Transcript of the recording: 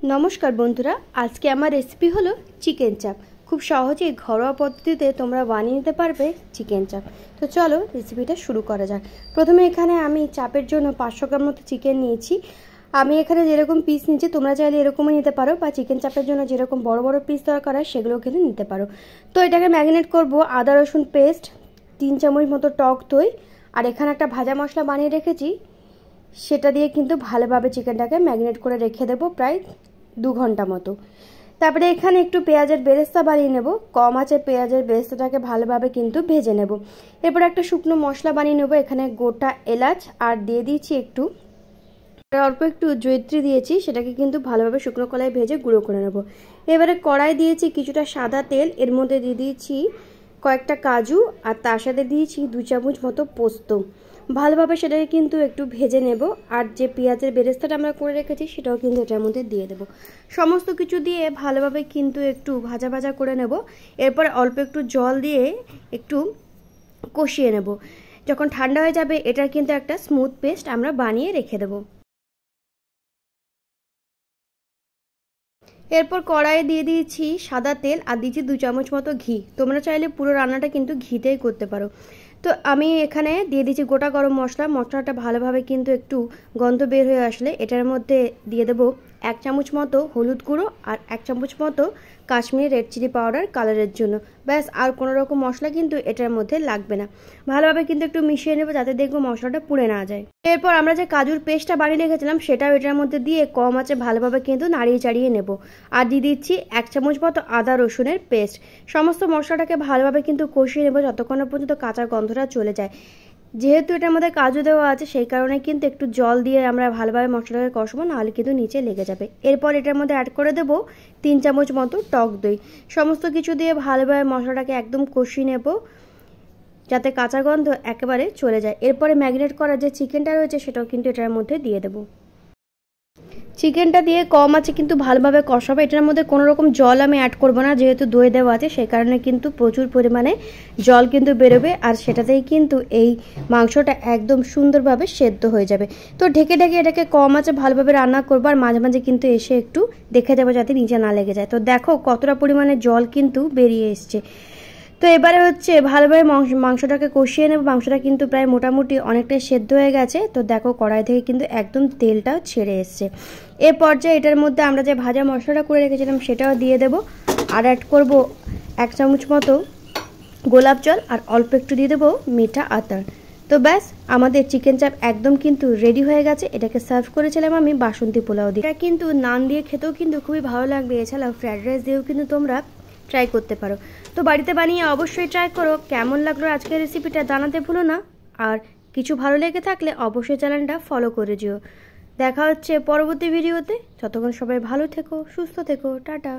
नमस्कार बंधुरा आज के आमार रेसिपि हलो चिकेन चाप। खूब सहजे घरोया पद्धतिते तोमरा बानिये निते पारबे चिकेन चाप। तो चलो रेसिपिटा शुरू करा जाक। प्रथमे एखाने आमी चापेर जोन्नो 500 ग्राम मतो चिकेन नियेछि। आमी एखाने जेरकम पिस निচ্ছি তোমরা চাইলে এরকমই নিতে পারো বা চিকেন চাপের জন্য যেরকম বড় বড় পিস দরকার হয় সেগুলো কিন্তু নিতে পারো। তো এটাকে ম্যারিনেট করব আদা রসুন পেস্ট 3 চামচ মতো টক দই আর এখানে একটা ভাজা মশলা বানিয়ে রেখেছি সেটা দিয়ে কিন্তু ভালোভাবে চিকেনটাকে ম্যারিনেট করে রেখে দেব প্রায় 2 ঘন্টা মতো। তারপরে এখানে একটু পেঁয়াজের বেরেস্তা বানিয়ে নেব। কম আঁচে পেঁয়াজের বেরেস্তাটাকে ভালোভাবে কিন্তু ভেজে নেব। এরপর একটা শুকনো মশলা বানিয়ে নেব। এখানে গোটা এলাচ আর দিয়ে দিয়েছি একটু অল্প একটু জয়িত্রী দিয়েছি, সেটাকে কিন্তু ভালোভাবে শুকনো কড়াইয়ে ভেজে গুঁড়ো করে নেব। এবারে কড়াই দিয়েছি কিছুটা সাদা তেল, এর মধ্যে দিয়ে দিয়েছি কয়েকটা কাজু আর তার সাথে দিয়েছি 2 চামচ মতো পোস্ত। ভালোভাবে সেটাকে কিন্তু একটু ভেজে নেব আর যে পেঁয়াজের বেরেস্তাটা আমরা করে রেখেছি সেটাও কিন্তু এটার মধ্যে দিয়ে দেব। সমস্ত কিছু দিয়ে ভালোভাবে কিন্তু একটু ভাজা ভাজা করে নেব। এরপর অল্প একটু জল দিয়ে একটু কষিয়ে নেব। যখন ঠান্ডা হয়ে যাবে এটার কিন্তু একটা স্মুথ পেস্ট আমরা বানিয়ে রেখে দেব। এরপর কড়াইয়ে দিয়ে দিয়েছি সাদা তেল আর দিয়েছি 2 চামচ মতো ঘি। তোমরা চাইলে পুরো রান্নাটা কিন্তু ঘিতেই করতে পারো। তো আমি এখানে দিয়ে দিয়েছি গোটা গরম মশলা। মশলাটা ভালোভাবে কিন্তু একটু গন্ধ বের হয়ে আসলে এটার মধ্যে দিয়ে দেব 1 চামচ মতো হলুদ গুঁড়ো আর 1 চামচ মতো কাশ্মীরি রেড চিলি পাউডার কালারের জন্য। ব্যাস, আর কোনো রকম মশলা কিন্তু এটার মধ্যে লাগবে না। ভালোভাবে কিন্তু একটু মিশিয়ে নেব যাতে দেখবো মশলাটা পুড়ে না যায়। এরপর আমরা যে কাজুর পেস্টটা বানিয়ে রেখেছিলাম সেটাও এটার মধ্যে দিয়ে কম আঁচে ভালোভাবে কিন্তু নাড়িয়ে চাড়িয়ে নেব। আর দিয়ে দিচ্ছি 1 চামচ মতো আদা রসুনের পেস্ট। সমস্ত মশলাটাকে ভালোভাবে কিন্তু কষিয়ে নেব যতক্ষণ পর্যন্ত কাঁচা গন্ধটা চলে যায়। যেহেতু এটার মধ্যে কাজু দেওয়া আছে সেই কারণে কিন্তু একটু জল দিয়ে আমরা ভালোভাবে মশলাটাকে কষাবো, নাহলে কিন্তু নিচে লেগে যাবে। এরপর এটার মধ্যে অ্যাড করে দেব 3 চামচ মতো টক দই। সমস্ত কিছু দিয়ে ভালোভাবে মশলাটাকে একদম কষিয়ে নেব যাতে কাঁচা গন্ধ একেবারে চলে যায়। এরপরে ম্যারিনেট করা যে চিকেনটা রয়েছে সেটাও কিন্তু এটার মধ্যে দিয়ে দেব। চিকেনটা দিয়ে কম আছে কিন্তু ভালোভাবে কষাবো। এটার মধ্যে কোনো রকম জল আমি অ্যাড করব না, যেহেতু দই দেওয়া আছে সেই কারণে কিন্তু প্রচুর পরিমাণে জল কিন্তু বেরোবে আর সেটাতেই কিন্তু এই মাংসটা একদম সুন্দরভাবে সেদ্ধ হয়ে যাবে। তো ঢেকে ঢেকে এটাকে কম আছে ভালোভাবে রান্না করবো আর মাঝে মাঝে কিন্তু এসে একটু দেখে যাবো যাতে নিচে না লেগে যায়। তো দেখো কতটা পরিমাণে জল কিন্তু বেরিয়ে এসছে। তো এবারে হচ্ছে ভালোভাবে মাংসটাকে কষিয়ে নেব। মাংসটা কিন্তু প্রায় মোটামুটি অনেকটাই সেদ্ধ হয়ে গেছে। তো দেখো কড়াই থেকে কিন্তু একদম তেলটাও ছেড়ে এসছে। এর পর্যায়ে এটার মধ্যে আমরা যে ভাজা মশলাটা করে রেখেছিলাম সেটাও দিয়ে দেব আর অ্যাড করব 1 চামচ মতো গোলাপ জল আর অল্প একটু দিয়ে দেবো মিঠা আতর। তো ব্যাস, আমাদের চিকেন চাপ একদম কিন্তু রেডি হয়ে গেছে। এটাকে সার্ভ করেছিলাম আমি বাসন্তী পোলাও দিয়ে। এটা কিন্তু নান দিয়ে খেতেও কিন্তু খুবই ভালো লাগবে। এছাড়াও ফ্রাইড রাইস দিয়েও কিন্তু তোমরা ট্রাই করতে পারো। তো বাড়িতে বানিয়ে অবশ্যই ট্রাই করো। কেমন লাগলো আজকের রেসিপিটা জানাতে ভুলো না। আর কিছু ভালো লেগে থাকলে অবশ্যই চ্যানেলটা ফলো করে যেও। দেখা হচ্ছে পরবর্তী ভিডিওতে। ততক্ষণ সবাই ভালো থেকো, সুস্থ থেকো, টাটা।